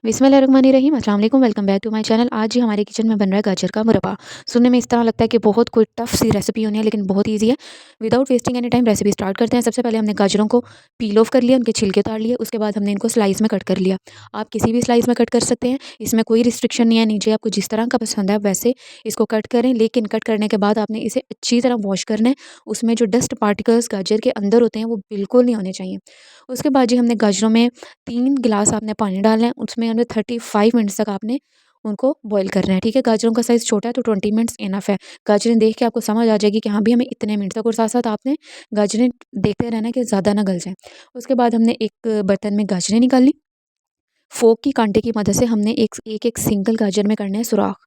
बिस्मिल्लाहिर्रहमानिर्रहीम। अस्सलाम वालेकुम, welcome back to my channel. आज जी हमारे किचन में बन रहा है गाजर का मुरब्बा। सुनने में इस तरह लगता है कि बहुत कोई टफ सी रेसिपी होनी है, लेकिन बहुत ईजी है। Without wasting any time recipe start करते हैं। सबसे पहले हमने गाजरों को पील ऑफ कर लिया, उनके छिलके उतार लिए। उसके बाद हमने इनको स्लाइस में कट कर लिया। आप किसी भी स्लाइस में कट कर सकते हैं, इसमें कोई रिस्ट्रिक्शन नहीं है। नीचे आपको जिस तरह का पसंद है वैसे इसको कट करें, लेकिन कट करने के बाद आपने इसे अच्छी तरह वॉश करना है। उसमें जो डस्ट पार्टिकल्स गाजर के अंदर होते हैं वो बिल्कुल नहीं होने चाहिए। उसके बाद जी हमने गाजरों में 3 गिलास आपने पानी डालना है। उसमें हमने 35 मिनट्स तक आपने उनको बॉईल करना है। ठीक है, गाजरों का साइज़ छोटा है तो 20 मिनट्स इनफ है। गाजरें देख के आपको समझ आ जाएगी कि हाँ भी हमें इतने मिनट तक, और साथ साथ आपने गाजरें देखते रहना कि ज़्यादा ना गल जाएँ। उसके बाद हमने एक बर्तन में गाजरें निकाल ली। फोक की कांटे की मदद से हमने एक सिंगल गाजर में करना है सुराख।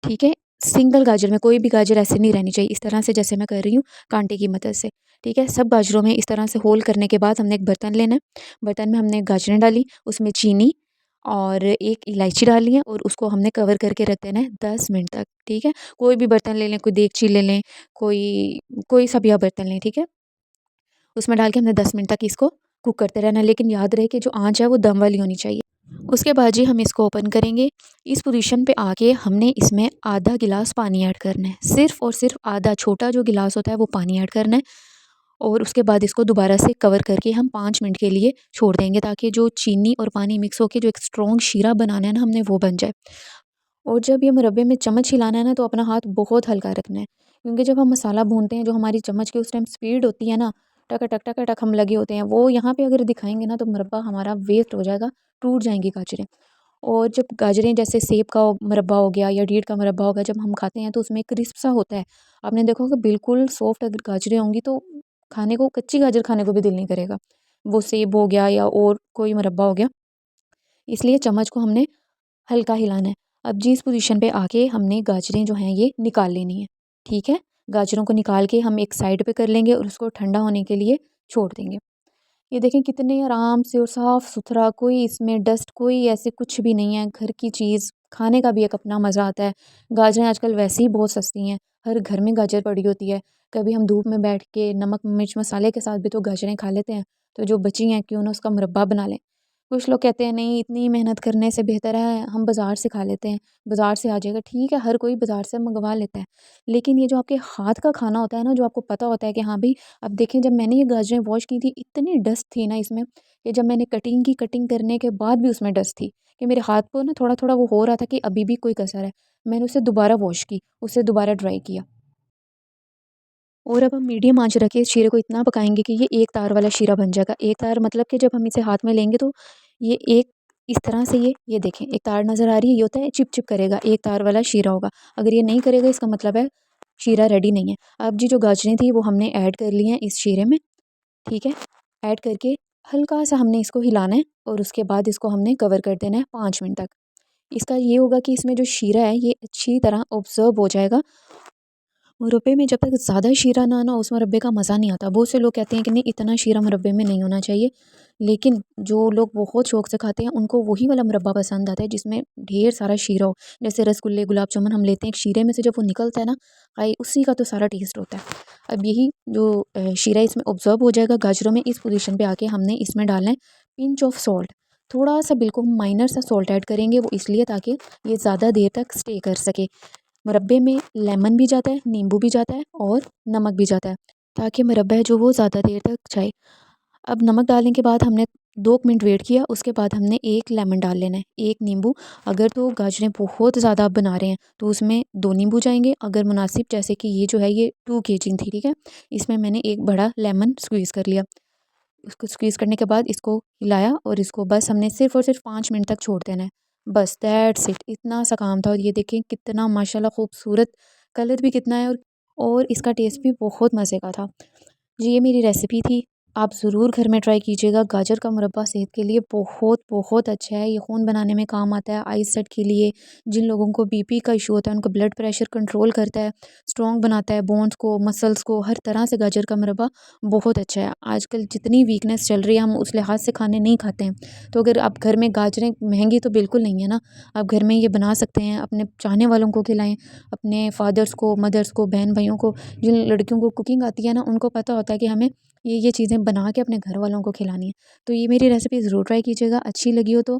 ठीक है, सिंगल गाजर में, कोई भी गाजर ऐसे नहीं रहनी चाहिए, इस तरह से जैसे मैं कर रही हूँ कांटे की मदद से। ठीक है, सब गाजरों में इस तरह से होल करने के बाद हमने एक बर्तन लेना है। बर्तन में हमने गाजरें डाली, उसमें चीनी और एक इलायची डाली है, और उसको हमने कवर करके रख देना है 10 मिनट तक। ठीक है, कोई भी बर्तन ले लें, कोई देगची ले लें, कोई कोई सा भी आप बर्तन लें। ठीक है, उसमें डाल के हमने 10 मिनट तक इसको कुक करते रहना है, लेकिन याद रहे कि जो आँच है वो दम वाली होनी चाहिए। उसके बाद जी हम इसको ओपन करेंगे। इस पोजीशन पे आके हमने इसमें आधा गिलास पानी ऐड करना है, सिर्फ़ और सिर्फ आधा, छोटा जो गिलास होता है वो पानी ऐड करना है। और उसके बाद इसको दोबारा से कवर करके हम 5 मिनट के लिए छोड़ देंगे, ताकि जो चीनी और पानी मिक्स होके जो एक स्ट्रॉन्ग शीरा बनाना है ना हमने, वो बन जाए। और जब ये मुरब्बे में चम्मच हिलाना है ना, तो अपना हाथ बहुत हल्का रखना है, क्योंकि जब हम मसाला भूनते हैं जो हमारी चम्मच की उस टाइम स्पीड होती है ना, टक टक टक टक हम लगे होते हैं, वो यहाँ पे अगर दिखाएंगे ना तो मुरब्बा हमारा वेस्ट हो जाएगा, टूट जाएंगी गाजरें। और जब गाजरें जैसे सेब का मुरब्बा हो गया या डीट का मुरब्बा हो गया, जब हम खाते हैं तो उसमें क्रिस्प सा होता है। आपने देखा होगा बिल्कुल सॉफ्ट अगर गाजरें होंगी तो खाने को, कच्ची गाजर खाने को भी दिल नहीं करेगा। वो सेब हो गया या और कोई मुरब्बा हो गया, इसलिए चम्मच को हमने हल्का हिलाना है। अब जी इस पोजीशन पे आके हमने गाजरें जो हैं ये निकाल लेनी है। ठीक है, गाजरों को निकाल के हम एक साइड पे कर लेंगे और उसको ठंडा होने के लिए छोड़ देंगे। ये देखें कितने आराम से और साफ़ सुथरा, कोई इसमें डस्ट, कोई ऐसे कुछ भी नहीं है। घर की चीज़ खाने का भी एक अपना मज़ा आता है। गाजरें आजकल वैसे ही बहुत सस्ती हैं, हर घर में गाजर पड़ी होती है। कभी हम धूप में बैठ के नमक मिर्च मसाले के साथ भी तो गाजरें खा लेते हैं, तो जो बची हैं क्यों ना उसका मुरब्बा बना लें। कुछ लोग कहते हैं नहीं, इतनी मेहनत करने से बेहतर है हम बाज़ार से खा लेते हैं, बाज़ार से आ जाएगा। ठीक है, हर कोई बाज़ार से मंगवा लेता है, लेकिन ये जो आपके हाथ का खाना होता है ना, जो आपको पता होता है कि हाँ भाई, अब देखें जब मैंने ये गाजरें वॉश की थी, इतनी डस्ट थी ना इसमें, कि जब मैंने कटिंग की, कटिंग करने के बाद भी उसमें डस्ट थी, कि मेरे हाथ को ना थोड़ा थोड़ा वो हो रहा था कि अभी भी कोई कसर है। मैंने उसे दोबारा वॉश की, उसे दोबारा ड्राई किया, और अब हम मीडियम आंच रखे इस शीरे को इतना पकाएंगे कि ये एक तार वाला शीरा बन जाएगा। एक तार मतलब कि जब हम इसे हाथ में लेंगे तो ये एक इस तरह से, ये देखें एक तार नज़र आ रही है, ये होता है चिप चिप करेगा, एक तार वाला शीरा होगा। अगर ये नहीं करेगा इसका मतलब है शीरा रेडी नहीं है। अब जी जो गाजरें थी वो हमने ऐड कर ली हैं इस शीरे में। ठीक है, ऐड करके हल्का सा हमने इसको हिलाना है, और उसके बाद इसको हमने कवर कर देना है 5 मिनट तक। इसका ये होगा कि इसमें जो शीरा है ये अच्छी तरह ऑब्जर्व हो जाएगा। मुरब्बे में जब तक ज़्यादा शीरा ना ना, उस मुरब्बे का मज़ा नहीं आता। बहुत से लोग कहते हैं कि नहीं, इतना शीरा मुरब्बे में नहीं होना चाहिए, लेकिन जो लोग बहुत शौक से खाते हैं उनको वही वाला मुरब्बा पसंद आता है जिसमें ढेर सारा शीरा हो। जैसे रसगुल्ले गुलाब जामुन हम लेते हैं, एक शीरे में से जब वो निकलता है ना, भाई उसी का तो सारा टेस्ट होता है। अब यही जो शीरा इसमें ऑब्जर्व हो जाएगा गाजरों में, इस पोजीशन पे आके हमने इसमें डालना है पिंच ऑफ सॉल्ट। थोड़ा सा बिल्कुल माइनर सा सॉल्ट ऐड करेंगे, वो इसलिए ताकि ये ज़्यादा देर तक स्टे कर सके। मुरब्बे में लेमन भी जाता है, नींबू भी जाता है और नमक भी जाता है, ताकि मुरब्बा है जो वो ज़्यादा देर तक जाए। अब नमक डालने के बाद हमने 2 मिनट वेट किया, उसके बाद हमने एक लेमन डाल लेना है, एक नींबू। अगर तो गाजरें बहुत ज़्यादा आप बना रहे हैं तो उसमें 2 नींबू जाएंगे, अगर मुनासिब, जैसे कि ये जो है ये 2 kg थी, ठीक है, इसमें मैंने एक बड़ा लेमन स्क्वीज़ कर लिया। उसको स्क्वीज़ करने के बाद इसको हिलाया, और इसको बस हमने सिर्फ़ और सिर्फ 5 मिनट तक छोड़ देना है। बस दैट्स इट, इतना सा काम था। और ये देखें कितना माशाल्लाह खूबसूरत कलर भी कितना है, और इसका टेस्ट भी बहुत मज़े का था। जी ये मेरी रेसिपी थी, आप ज़रूर घर में ट्राई कीजिएगा। गाजर का मुरब्बा सेहत के लिए बहुत बहुत अच्छा है, ये खून बनाने में काम आता है, आई सेट के लिए। जिन लोगों को बीपी का इशू होता है उनका ब्लड प्रेशर कंट्रोल करता है, स्ट्रॉन्ग बनाता है, बोन्स को, मसल्स को, हर तरह से गाजर का मुरब्बा बहुत अच्छा है। आजकल जितनी वीकनेस चल रही है हम उस लिहाज से खाने नहीं खाते हैं, तो अगर आप घर में, गाजरें महंगी तो बिल्कुल नहीं है ना, आप घर में ये बना सकते हैं, अपने चाहने वालों को खिलाएं, अपने फादर्स को, मदर्स को, बहन भाइयों को। जिन लड़कियों को कुकिंग आती है ना, उनको पता होता है कि हमें ये चीज़ें बना के अपने घर वालों को खिलानी है। तो ये मेरी रेसिपी ज़रूर ट्राई कीजिएगा, अच्छी लगी हो तो